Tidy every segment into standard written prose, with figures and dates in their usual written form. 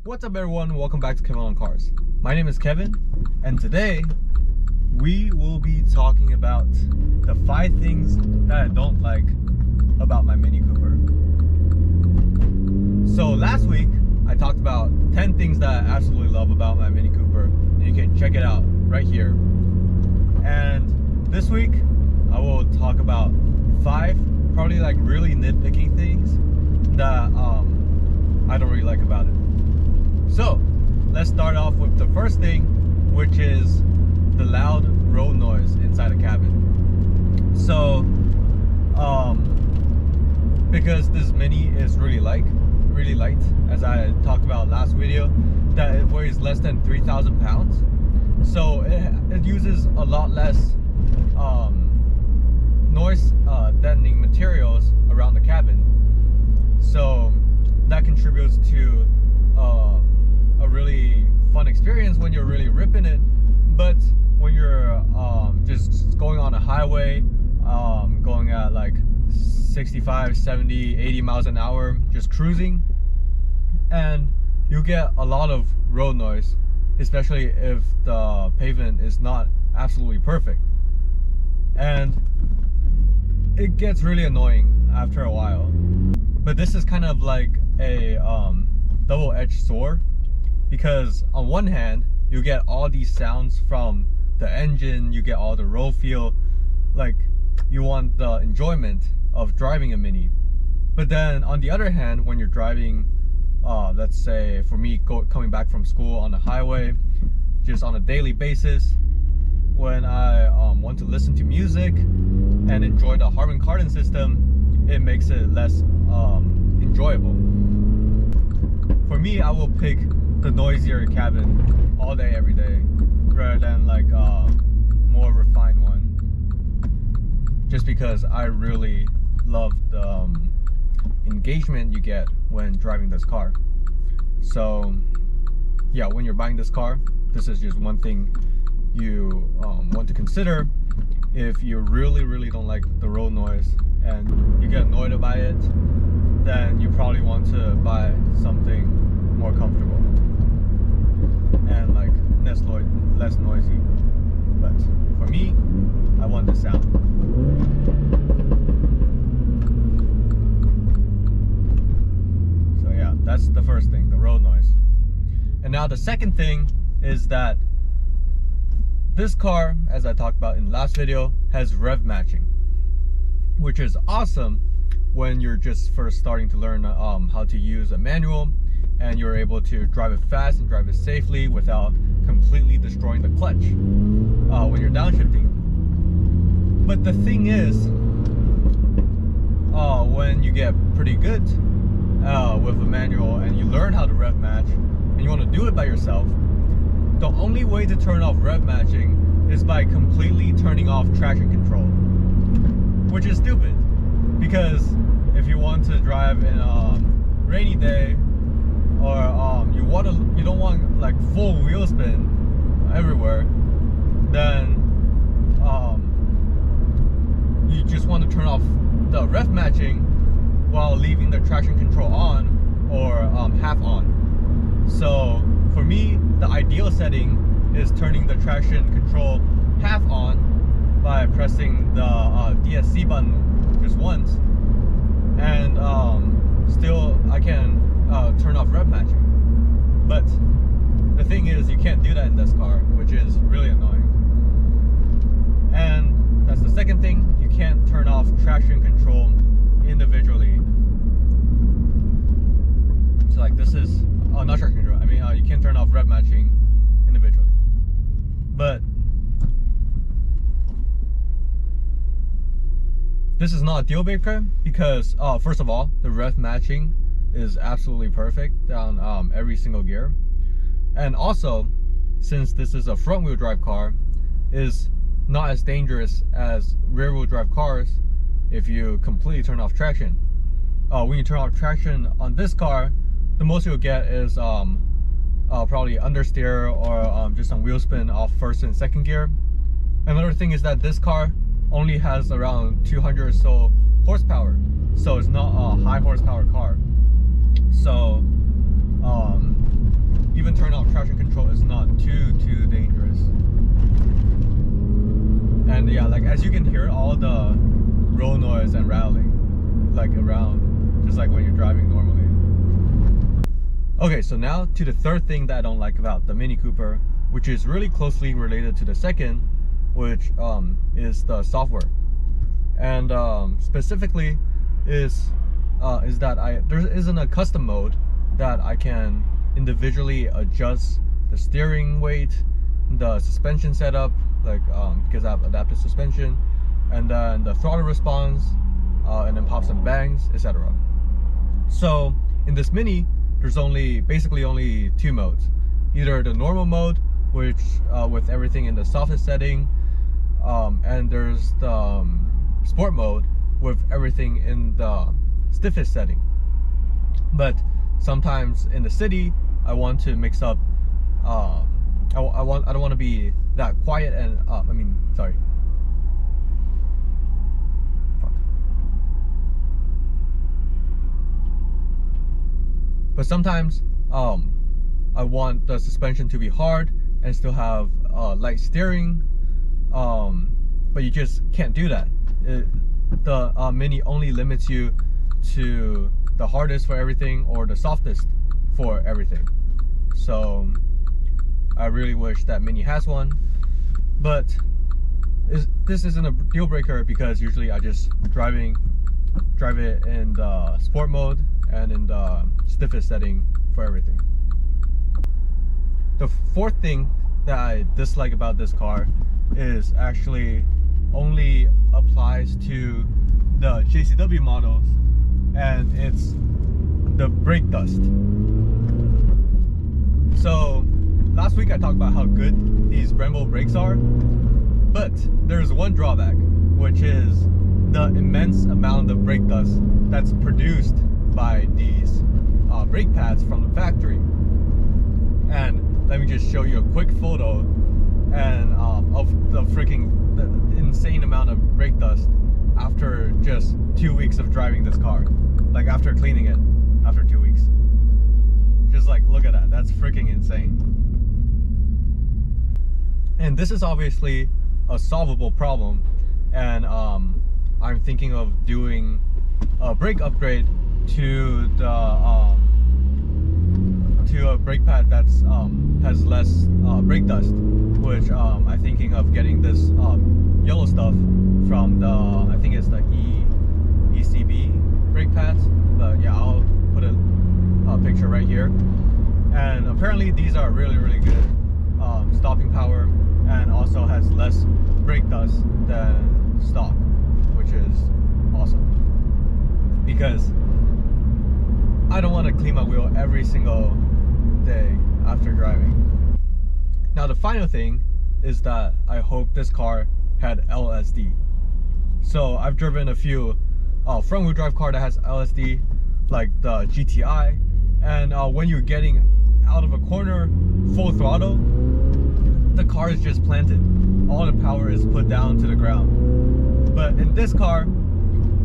What's up everyone, welcome back to Kevin on Cars. My name is Kevin, and today we will be talking about the 5 things that I don't like about my Mini Cooper. So last week I talked about 10 things that I absolutely love about my Mini Cooper, and you can check it out right here. And this week I will talk about 5 probably like really nitpicking things that I don't really like about it. So let's start off with the first thing, which is the loud road noise inside a cabin. So because this Mini is really light, as I talked about last video, that it weighs less than 3,000 pounds, so it uses a lot less noise deadening materials around the cabin, so that contributes to a really fun experience when you're really ripping it. But when you're just going on a highway, going at like 65, 70, 80 miles an hour, just cruising, and you get a lot of road noise, especially if the pavement is not absolutely perfect, and it gets really annoying after a while. But this is kind of like a double-edged sword, because on one hand you get all these sounds from the engine, you get all the road feel, like you want the enjoyment of driving a Mini. But then on the other hand, when you're driving, let's say for me, coming back from school on the highway, just on a daily basis, when I want to listen to music and enjoy the Harman Kardon system, it makes it less enjoyable. For me, I will pick the noisier cabin all day, every day, rather than like more refined one, just because I really love the engagement you get when driving this car. So yeah, when you're buying this car, this is just one thing you want to consider. If you really don't like the road noise and you get annoyed by it, then you probably want to buy something more comfortable and like less noisy. But for me, I want the sound. So yeah, that's the first thing, the road noise. And now the second thing is that this car, as I talked about in the last video, has rev matching, which is awesome when you're just first starting to learn how to use a manual, and you're able to drive it fast and drive it safely without completely destroying the clutch when you're downshifting. But the thing is, when you get pretty good with a manual and you learn how to rev match and you want to do it by yourself, the only way to turn off rev matching is by completely turning off traction control, which is stupid, because if you want to drive in a rainy day, or you don't want like full wheel spin everywhere, then you just want to turn off the rev matching while leaving the traction control on, or half on. So for me, the ideal setting is turning the traction control half on by pressing the DSC button just once, and still I can turn off rev matching. But the thing is, you can't do that in this car, which is really annoying. And that's the second thing, you can't turn off traction control individually. So like this is not traction control, I mean you can't turn off rev matching individually. But this is not a deal breaker, because first of all, the rev matching is absolutely perfect down every single gear, and also, since this is a front wheel drive car, is not as dangerous as rear wheel drive cars if you completely turn off traction. When you turn off traction on this car, the most you'll get is probably understeer, or just some wheel spin off first and second gear. Another thing is that this car only has around 200 or so horsepower, so it's not a high horsepower car. So too dangerous. And yeah, like as you can hear all the roll noise and rattling like around, just like when you're driving normally. Okay, so now to the third thing that I don't like about the Mini Cooper, which is really closely related to the second, which is the software. And specifically is that there isn't a custom mode that I can individually adjust the steering weight, the suspension setup, like because I have adaptive suspension, and then the throttle response, and then pops and bangs, etc. So in this Mini, there's basically only two modes. Either the normal mode, which with everything in the softest setting, and there's the sport mode with everything in the stiffest setting. But sometimes in the city, I want to mix up. I don't want to be that quiet and sorry. Fuck. But sometimes I want the suspension to be hard and still have light steering. But you just can't do that. The Mini only limits you to the hardest for everything or the softest for everything. So I really wish that Mini has one, but this isn't a deal breaker because usually I just drive it in the sport mode and in the stiffest setting for everything. The fourth thing that I dislike about this car is actually only applies to the JCW models, and it's the brake dust. So last week I talked about how good these Brembo brakes are, but there's one drawback, which is the immense amount of brake dust that's produced by these brake pads from the factory. And let me just show you a quick photo and of the insane amount of brake dust after just 2 weeks of driving this car. Like after cleaning it after 2 weeks. Just like, look at that, that's freaking insane. And this is obviously a solvable problem, and I'm thinking of doing a brake upgrade to the to a brake pad that's has less brake dust, which I'm thinking of getting this yellow stuff from the, I think it's the ECB brake pads. But yeah, I'll put a picture right here. And apparently these are really good stopping power, and also has less brake dust than stock, which is awesome, because I don't want to clean my wheel every single day after driving. Now the final thing is that I hope this car had LSD. So I've driven a few front wheel drive car that has LSD, like the GTI, and when you're getting out of a corner full throttle, the car is just planted. All the power is put down to the ground. But in this car,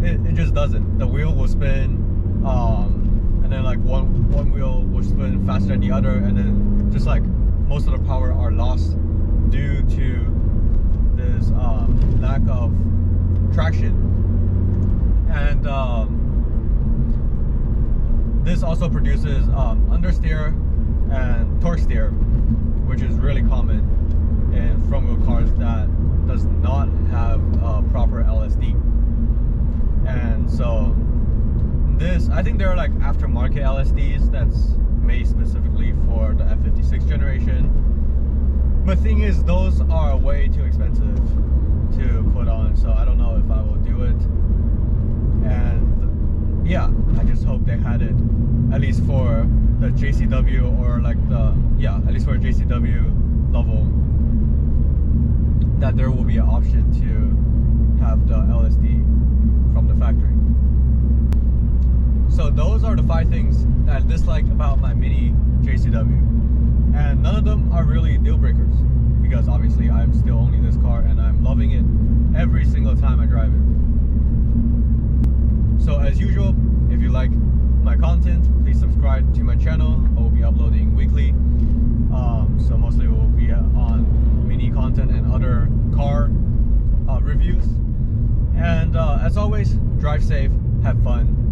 it just doesn't. The wheel will spin, and then like one wheel will spin faster than the other, and then just like most of the power are lost due to this lack of traction. And this also produces understeer and torque steer, which is really common in front wheel cars that does not have proper LSD. And so this, I think there are like aftermarket LSDs that's made specifically for the F56 generation. But thing is, those are way too expensive to put on, so I don't know if I will do it. And yeah, I just hope they had it at least for the JCW, or like at least for a JCW level, that there will be an option to have the LSD from the factory. So those are the 5 things that I dislike about my Mini JCW, and none of them are really deal breakers, because obviously I'm still owning this car and I'm loving it every single time I drive it. So as usual, if you like my content, please subscribe to my channel. I will be uploading weekly, so mostly it will be as always, drive safe, have fun,